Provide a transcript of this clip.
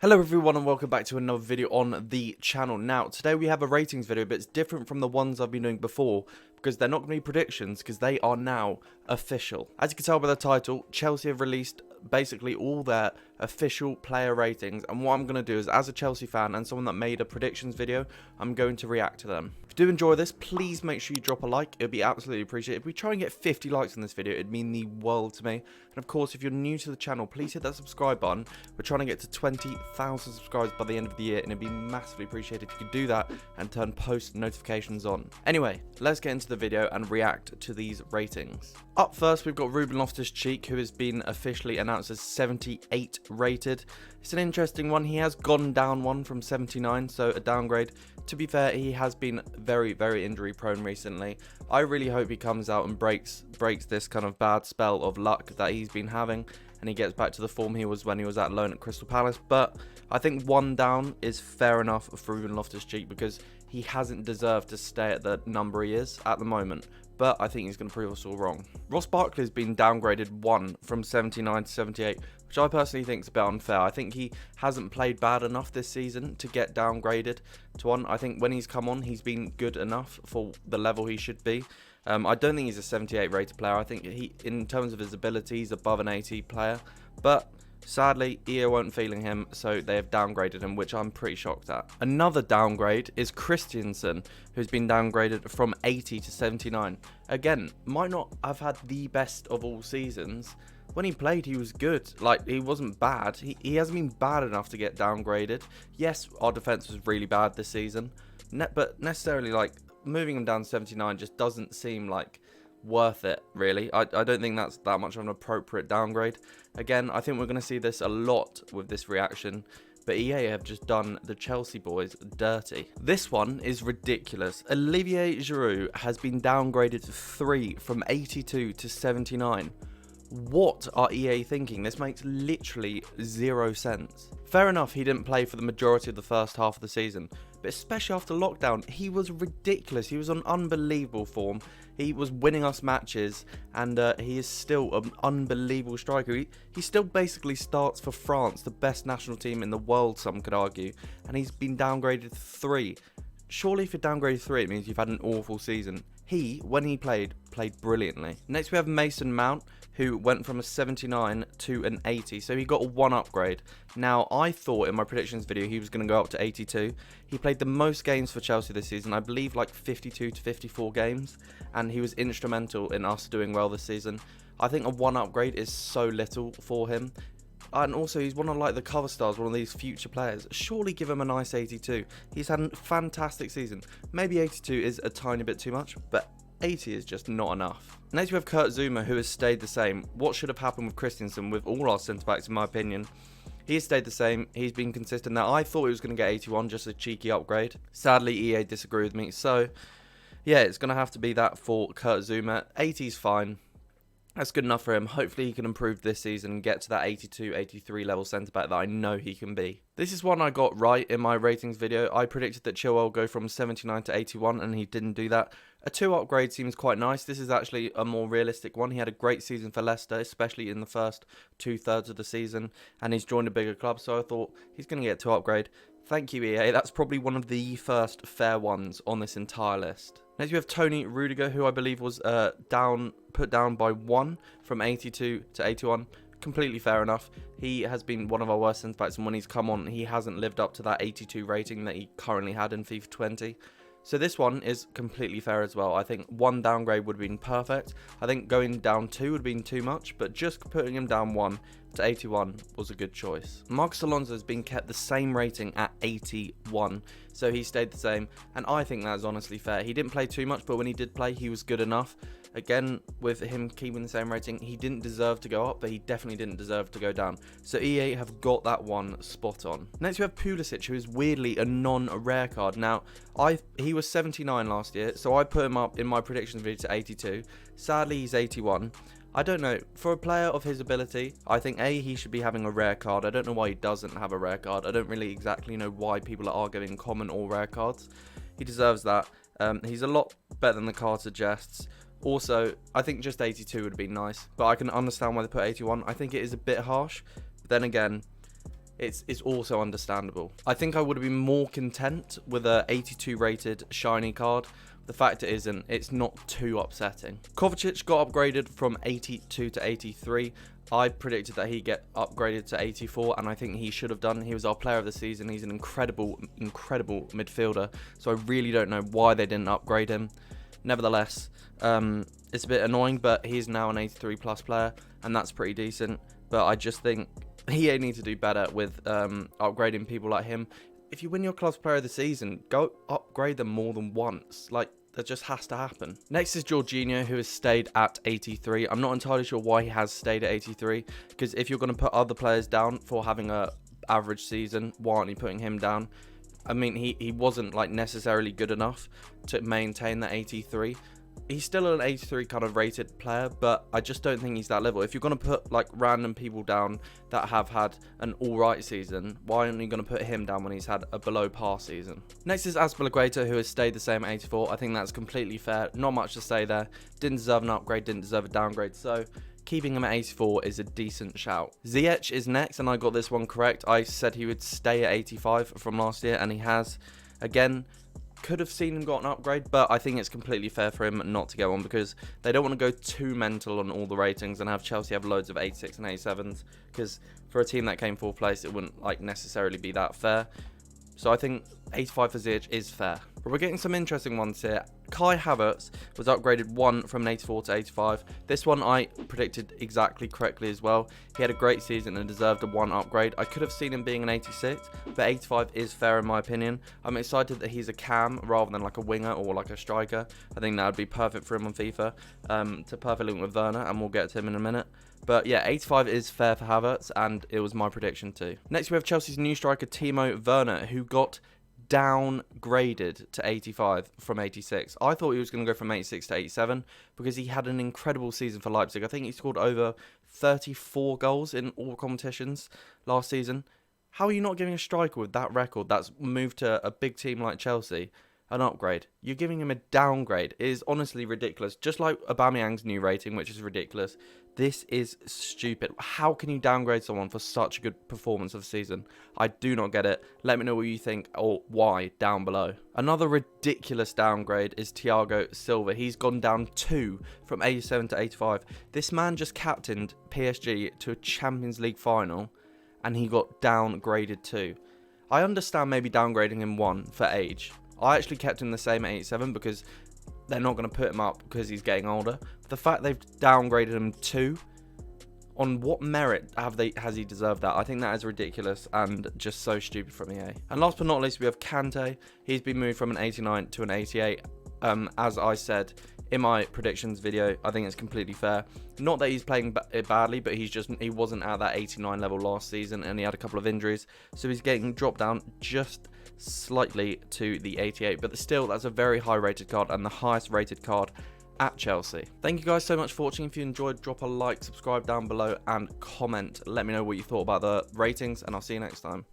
Hello everyone and welcome back to another video on the channel. Now, today we have a ratings video, but it's different from the ones I've been doing before because they're not going to be predictions because they are now official. As you can tell by the title, Chelsea have released basically all their official player ratings, and what I'm going to do is, as a Chelsea fan and someone that made a predictions video, I'm going to react to them. If you do enjoy this, please make sure you drop a like. It would be absolutely appreciated. If we try and get 50 likes on this video, it'd mean the world to me. And of course, if you're new to the channel, please hit that subscribe button. We're trying to get to 20,000 subscribers by the end of the year, and it'd be massively appreciated if you could do that and turn post notifications on. Anyway, let's get into the video and react to these ratings. Up first, we've got Ruben Loftus-Cheek, who has been officially announced as 78 rated. It's an interesting one. He has gone down one from 79, so a downgrade. To be fair, he has been very injury prone recently. I really hope he comes out and breaks this kind of bad spell of luck that he's been having, and he gets back to the form he was when he was at loan at Crystal Palace. But I think one down is fair enough for Ruben Loftus-Cheek because he hasn't deserved to stay at the number he is at the moment. But I think he's going to prove us all wrong. Ross Barkley's been downgraded 1 from 79 to 78, which I personally think is a bit unfair. I think he hasn't played bad enough this season to get downgraded to 1. I think when he's come on, he's been good enough for the level he should be. I don't think he's a 78 rated player. I think he, in terms of his ability, he's above an 80 player. But sadly, EA weren't feeling him, so they have downgraded him, which I'm pretty shocked at. Another downgrade is Christensen, who's been downgraded from 80 to 79. Again, might not have had the best of all seasons. When he played, he was good. Like, he wasn't bad. He hasn't been bad enough to get downgraded. Yes, our defense was really bad this season, but necessarily, like, moving him down to 79 just doesn't seem like worth it, really. I don't think that's that much of an appropriate downgrade. Again, I think we're going to see this a lot with this reaction, but EA have just done the Chelsea boys dirty. This one is ridiculous. Olivier Giroud has been downgraded 3 from 82 to 79. What are EA thinking? This makes literally 0 sense. Fair enough, he didn't play for the majority of the first half of the season, but especially after lockdown, he was ridiculous. He was on unbelievable form. He was winning us matches, and he is still an unbelievable striker. He still basically starts for France, the best national team in the world, some could argue, and he's been downgraded 3. Surely if you're downgraded 3, it means you've had an awful season. He, when he played brilliantly. Next we have Mason Mount, who went from a 79 to an 80, so he got a 1 upgrade. Now, I thought in my predictions video he was going to go up to 82. He played the most games for Chelsea this season, I believe like 52 to 54 games, and he was instrumental in us doing well this season. I think a 1 upgrade is so little for him. And also, he's one of like the cover stars, one of these future players. Surely give him a nice 82. He's had a fantastic season. Maybe 82 is a tiny bit too much, but 80 is just not enough. Next we have Kurt Zouma, who has stayed the same. What should have happened with Christensen, with all our centre-backs in my opinion? He has stayed the same. He's been consistent. Now, I thought he was going to get 81, just a cheeky upgrade. Sadly, EA disagree with me. So, yeah, it's going to have to be that for Kurt Zouma. 80 is fine. That's good enough for him. Hopefully he can improve this season and get to that 82, 83 level centre-back that I know he can be. This is one I got right in my ratings video. I predicted that Chilwell would go from 79 to 81 and he didn't do that. A 2 upgrade seems quite nice. This is actually a more realistic one. He had a great season for Leicester, especially in the first 2/3 of the season, and he's joined a bigger club, so I thought he's going to get a 2 upgrade. Thank you, EA. That's probably one of the first fair ones on this entire list. Next we have Tony Rudiger, who I believe was put down by 1 from 82 to 81. Completely fair enough. He has been one of our worst centre-backs, and when he's come on, he hasn't lived up to that 82 rating that he currently had in FIFA 20. So this one is completely fair as well. I think 1 downgrade would have been perfect. I think going down 2 would have been too much, but just putting him down 1 to 81 was a good choice. Marcos Alonso has been kept the same rating at 81, so he stayed the same, and I think that is honestly fair. He didn't play too much, but when he did play, he was good enough. Again, with him keeping the same rating, he didn't deserve to go up, but he definitely didn't deserve to go down. So EA have got that one spot on. Next we have Pulisic, who is weirdly a non-rare card. Now, he was 79 last year, so I put him up in my predictions video to 82. Sadly, he's 81. I don't know, for a player of his ability, I think A, he should be having a rare card. I don't know why he doesn't have a rare card. I don't really exactly know why people are giving common or rare cards. He deserves that. He's a lot better than the card suggests. Also, I think just 82 would have been nice, but I can understand why they put 81. I think it is a bit harsh, but then again, it's also understandable. I think I would have been more content with a 82 rated shiny card. The fact it isn't, it's not too upsetting. Kovacic got upgraded from 82 to 83. I predicted that he'd get upgraded to 84, and I think he should have done. He was our player of the season. He's an incredible midfielder, so I really don't know why they didn't upgrade him. Nevertheless, it's a bit annoying, but he's now an 83 plus player, and that's pretty decent. But I just think EA need to do better with upgrading people like him. If you win your club's player of the season, go upgrade them more than once. Like, that just has to happen. Next is Jorginho, who has stayed at 83. I'm not entirely sure why he has stayed at 83, because if you're going to put other players down for having a average season, why aren't you putting him down? I mean, he wasn't like necessarily good enough to maintain that 83. He's still an 83 kind of rated player, but I just don't think he's that level. If you're going to put like random people down that have had an alright season, why aren't you going to put him down when he's had a below par season? Next is Azpilicueta, who has stayed the same at 84. I think that's completely fair. Not much to say there. Didn't deserve an upgrade, didn't deserve a downgrade. So keeping him at 84 is a decent shout. Ziyech is next, and I got this one correct. I said he would stay at 85 from last year, and he has. Again, could have seen him got an upgrade, but I think it's completely fair for him not to go on, because they don't want to go too mental on all the ratings and have Chelsea have loads of 86 and 87s, because for a team that came 4th place, it wouldn't like necessarily be that fair. So I think 85 for Ziyech is fair. But we're getting some interesting ones here. Kai Havertz was upgraded 1 from an 84 to 85. This one I predicted exactly correctly as well. He had a great season and deserved a 1 upgrade. I could have seen him being an 86, but 85 is fair in my opinion. I'm excited that he's a cam rather than like a winger or like a striker. I think that would be perfect for him on FIFA, to perfectly link with Werner, and we'll get to him in a minute. But yeah, 85 is fair for Havertz, and it was my prediction too. Next we have Chelsea's new striker Timo Werner, who got downgraded to 85 from 86. I thought he was going to go from 86 to 87 because he had an incredible season for Leipzig. I think he scored over 34 goals in all competitions last season. How are you not giving a striker with that record that's moved to a big team like Chelsea an upgrade? You're giving him a downgrade. It is honestly ridiculous. Just like Aubameyang's new rating, which is ridiculous. This is stupid. How can you downgrade someone for such a good performance of the season? I do not get it. Let me know what you think or why down below. Another ridiculous downgrade is Thiago Silva. He's gone down 2 from 87 to 85. This man just captained PSG to a Champions League final and he got downgraded 2. I understand maybe downgrading him 1 for age. I actually kept him the same at 87 because they're not going to put him up because he's getting older. The fact they've downgraded him 2, on what merit has he deserved that? I think that is ridiculous and just so stupid from EA. And last but not least, we have Kante. He's been moved from an 89 to an 88. As I said in my predictions video, I think it's completely fair. Not that he's playing badly, but he wasn't at that 89 level last season, and he had a couple of injuries, so he's getting dropped down just slightly to the 88. But still, that's a very high rated card and the highest rated card at Chelsea. Thank you guys so much for watching. If you enjoyed, drop a like, subscribe down below, and comment. Let me know what you thought about the ratings, and I'll see you next time.